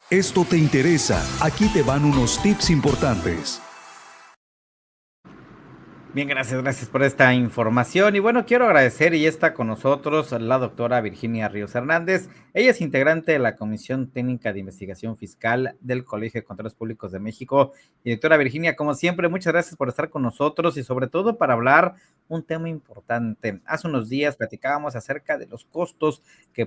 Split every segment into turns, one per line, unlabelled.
Esto te interesa. Aquí te van unos tips importantes.
Bien, gracias por esta información. Y bueno, quiero agradecer y está con nosotros la doctora Virginia Ríos Hernández. Ella es integrante de la Comisión Técnica de Investigación Fiscal del Colegio de Contadores Públicos de México. Y doctora Virginia, como siempre, muchas gracias por estar con nosotros y sobre todo para hablar un tema importante. Hace unos días platicábamos acerca de los costos que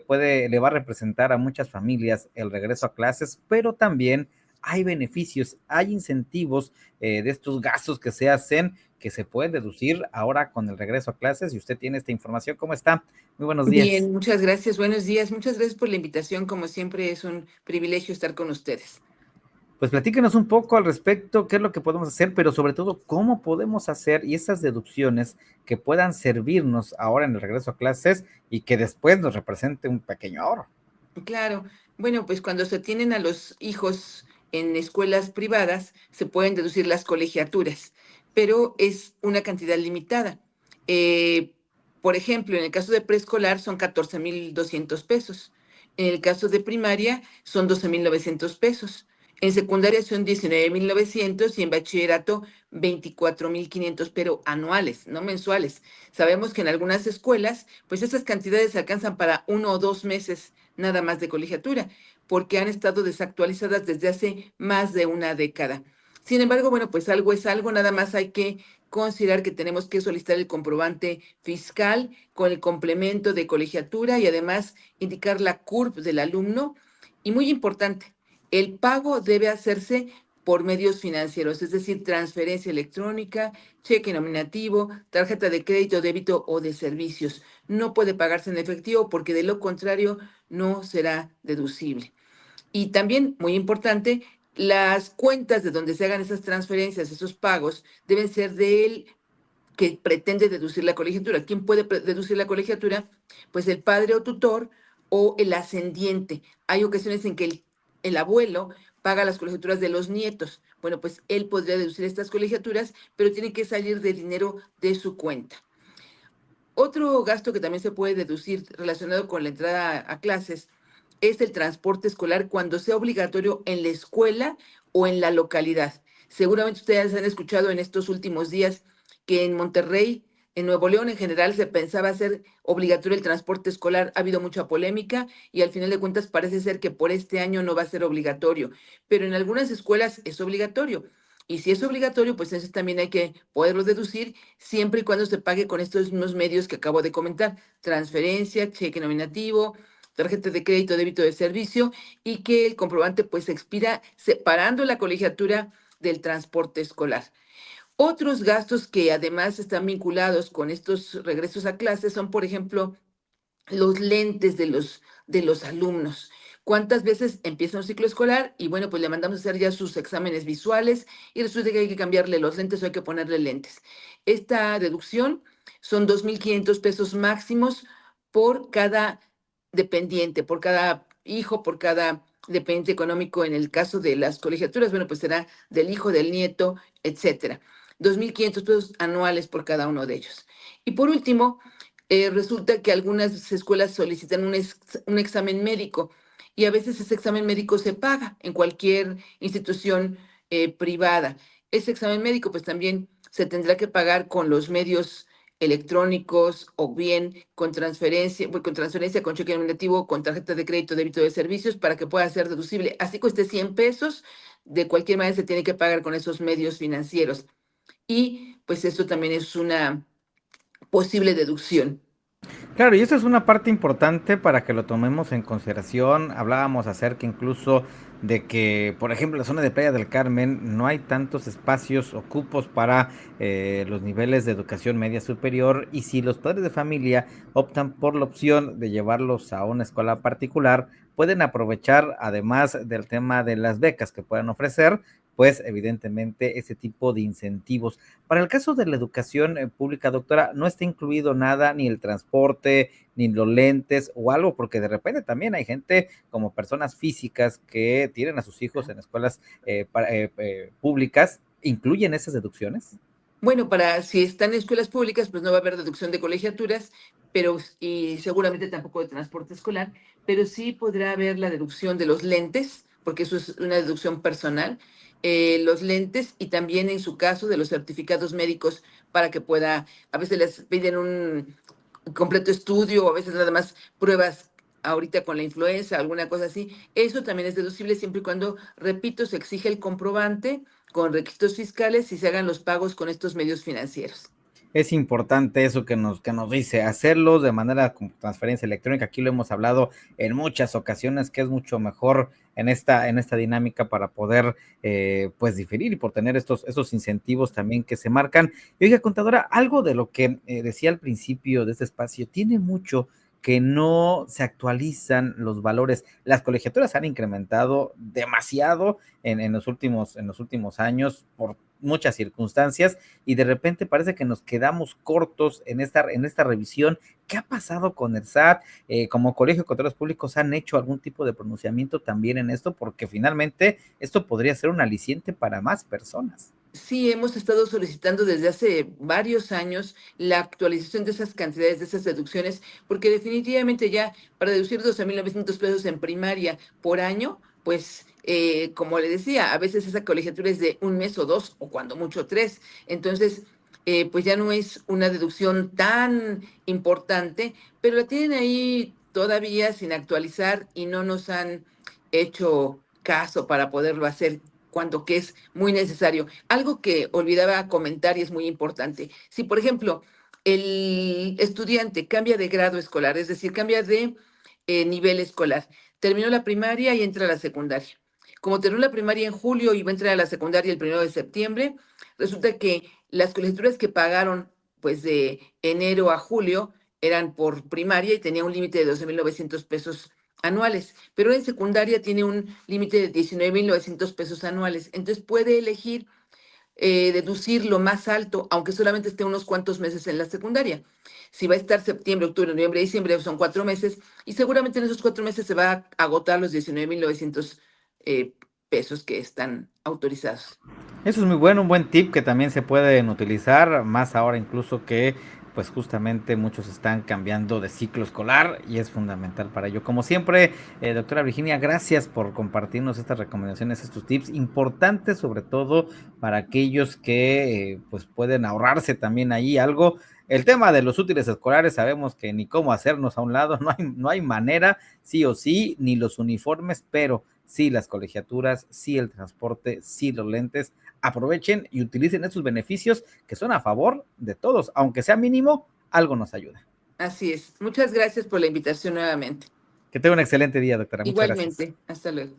le va a representar a muchas familias el regreso a clases, pero también hay beneficios, hay incentivos de estos gastos que se hacen que se pueden deducir ahora con el regreso a clases y usted tiene esta información. ¿Cómo está? Muy buenos días.
Bien, muchas gracias. Buenos días. Muchas gracias por la invitación. Como siempre, es un privilegio estar con ustedes.
Pues platíquenos un poco al respecto, qué es lo que podemos hacer, pero sobre todo cómo podemos hacer y esas deducciones que puedan servirnos ahora en el regreso a clases y que después nos represente un pequeño ahorro.
Claro. Bueno, pues cuando se tienen a los hijos en escuelas privadas, se pueden deducir las colegiaturas, pero es una cantidad limitada. Eh, por ejemplo, en el caso de preescolar son 14,200 pesos. En el caso de primaria son 12,900 pesos. En secundaria son 19,900 y en bachillerato 24,500, pero anuales, no mensuales. Sabemos que en algunas escuelas, pues esas cantidades alcanzan para 1 o 2 meses nada más de colegiatura, porque han estado desactualizadas desde hace más de una década. Sin embargo, bueno, pues algo es algo, nada más hay que considerar que tenemos que solicitar el comprobante fiscal con el complemento de colegiatura y además indicar la CURP del alumno. Y muy importante, el pago debe hacerse por medios financieros, es decir, transferencia electrónica, cheque nominativo, tarjeta de crédito, débito o de servicios. No puede pagarse en efectivo porque de lo contrario no será deducible. Y también, muy importante, las cuentas de donde se hagan esas transferencias, esos pagos, deben ser del que pretende deducir la colegiatura. ¿Quién puede deducir la colegiatura? Pues el padre o tutor o el ascendiente. Hay ocasiones en que el abuelo paga las colegiaturas de los nietos. Bueno, pues él podría deducir estas colegiaturas, pero tiene que salir del dinero de su cuenta. Otro gasto que también se puede deducir relacionado con la entrada a clases es el transporte escolar cuando sea obligatorio en la escuela o en la localidad. Seguramente ustedes han escuchado en estos últimos días que en Monterrey, en Nuevo León en general, se pensaba hacer obligatorio el transporte escolar. Ha habido mucha polémica y al final de cuentas parece ser que por este año no va a ser obligatorio, pero en algunas escuelas es obligatorio. Y si es obligatorio, pues eso también hay que poderlo deducir siempre y cuando se pague con estos mismos medios que acabo de comentar: transferencia, cheque nominativo, tarjeta de crédito, débito de servicio, y que el comprobante pues expira separando la colegiatura del transporte escolar. Otros gastos que además están vinculados con estos regresos a clases son, por ejemplo, los lentes de los alumnos. ¿Cuántas veces empieza un ciclo escolar? Y bueno, pues le mandamos a hacer ya sus exámenes visuales y resulta que hay que cambiarle los lentes o hay que ponerle lentes. Esta deducción son 2,500 pesos máximos por cada dependiente, por cada hijo, por cada dependiente económico. En el caso de las colegiaturas, bueno, pues será del hijo, del nieto, etcétera. 2,500 pesos anuales por cada uno de ellos. Y por último, resulta que algunas escuelas solicitan un examen médico y a veces ese examen médico se paga en cualquier institución privada. Ese examen médico pues también se tendrá que pagar con los medios electrónicos o bien con transferencia, con cheque nominativo, con tarjeta de crédito, débito de servicios para que pueda ser deducible. Así cueste 100 pesos, de cualquier manera se tiene que pagar con esos medios financieros. Y pues eso también es una posible deducción.
Claro, y eso es una parte importante para que lo tomemos en consideración. Hablábamos acerca incluso de que, por ejemplo, en la zona de Playa del Carmen no hay tantos espacios o cupos para los niveles de educación media superior y si los padres de familia optan por la opción de llevarlos a una escuela particular, pueden aprovechar, además del tema de las becas que puedan ofrecer, pues evidentemente ese tipo de incentivos. Para el caso de la educación pública, doctora, no está incluido nada, ni el transporte, ni los lentes o algo, porque de repente también hay gente como personas físicas que tienen a sus hijos en escuelas públicas, ¿incluyen esas deducciones?
Bueno, si están en escuelas públicas, pues no va a haber deducción de colegiaturas, pero y seguramente tampoco de transporte escolar, pero sí podrá haber la deducción de los lentes, porque eso es una deducción personal, los lentes y también en su caso de los certificados médicos para que pueda, a veces les piden un completo estudio o a veces nada más pruebas ahorita con la influenza, alguna cosa así. Eso también es deducible siempre y cuando, repito, se exige el comprobante con requisitos fiscales y se hagan los pagos con estos medios financieros.
Es importante eso que nos dice, hacerlo de manera con transferencia electrónica. Aquí lo hemos hablado en muchas ocasiones, que es mucho mejor en esta dinámica para poder pues diferir y por tener estos incentivos también que se marcan. Y oiga, contadora, algo de lo que decía al principio de este espacio, tiene mucho que no se actualizan los valores. Las colegiaturas han incrementado demasiado en los últimos años por muchas circunstancias y de repente parece que nos quedamos cortos en esta revisión. ¿Qué ha pasado con el SAT? Como Colegio de Contadores Públicos, ¿han hecho algún tipo de pronunciamiento también en esto? Porque finalmente esto podría ser un aliciente para más personas.
Sí, hemos estado solicitando desde hace varios años la actualización de esas cantidades, de esas deducciones, porque definitivamente ya para deducir 12,900 pesos en primaria por año, pues como le decía, a veces esa colegiatura es de un mes o dos, o cuando mucho tres. Entonces, pues ya no es una deducción tan importante, pero la tienen ahí todavía sin actualizar y no nos han hecho caso para poderlo hacer cuando que es muy necesario. Algo que olvidaba comentar y es muy importante. Si, por ejemplo, el estudiante cambia de grado escolar, es decir, cambia de nivel escolar, terminó la primaria y entra a la secundaria. Como terminó la primaria en julio y va a entrar a la secundaria el 1 de septiembre, resulta que las colegiaturas que pagaron pues de enero a julio eran por primaria y tenía un límite de 12,900 pesos anuales, pero en secundaria tiene un límite de 19,900 pesos anuales. Entonces puede elegir deducir lo más alto, aunque solamente esté unos cuantos meses en la secundaria. Si va a estar septiembre, octubre, noviembre, diciembre, son 4 meses, y seguramente en esos 4 meses se va a agotar los 19,900 pesos que están autorizados.
Eso es muy bueno, un buen tip que también se pueden utilizar, más ahora incluso que pues justamente muchos están cambiando de ciclo escolar y es fundamental para ello. Como siempre, doctora Virginia, gracias por compartirnos estas recomendaciones, estos tips importantes, sobre todo para aquellos que pues pueden ahorrarse también ahí algo. El tema de los útiles escolares, sabemos que ni cómo hacernos a un lado, no hay manera, sí o sí, ni los uniformes, pero sí las colegiaturas, sí el transporte, sí los lentes. Aprovechen y utilicen estos beneficios que son a favor de todos, aunque sea mínimo, algo nos ayuda.
Así es. Muchas gracias por la invitación nuevamente.
Que tenga un excelente día, doctora. Muchas gracias.
Igualmente. Hasta luego.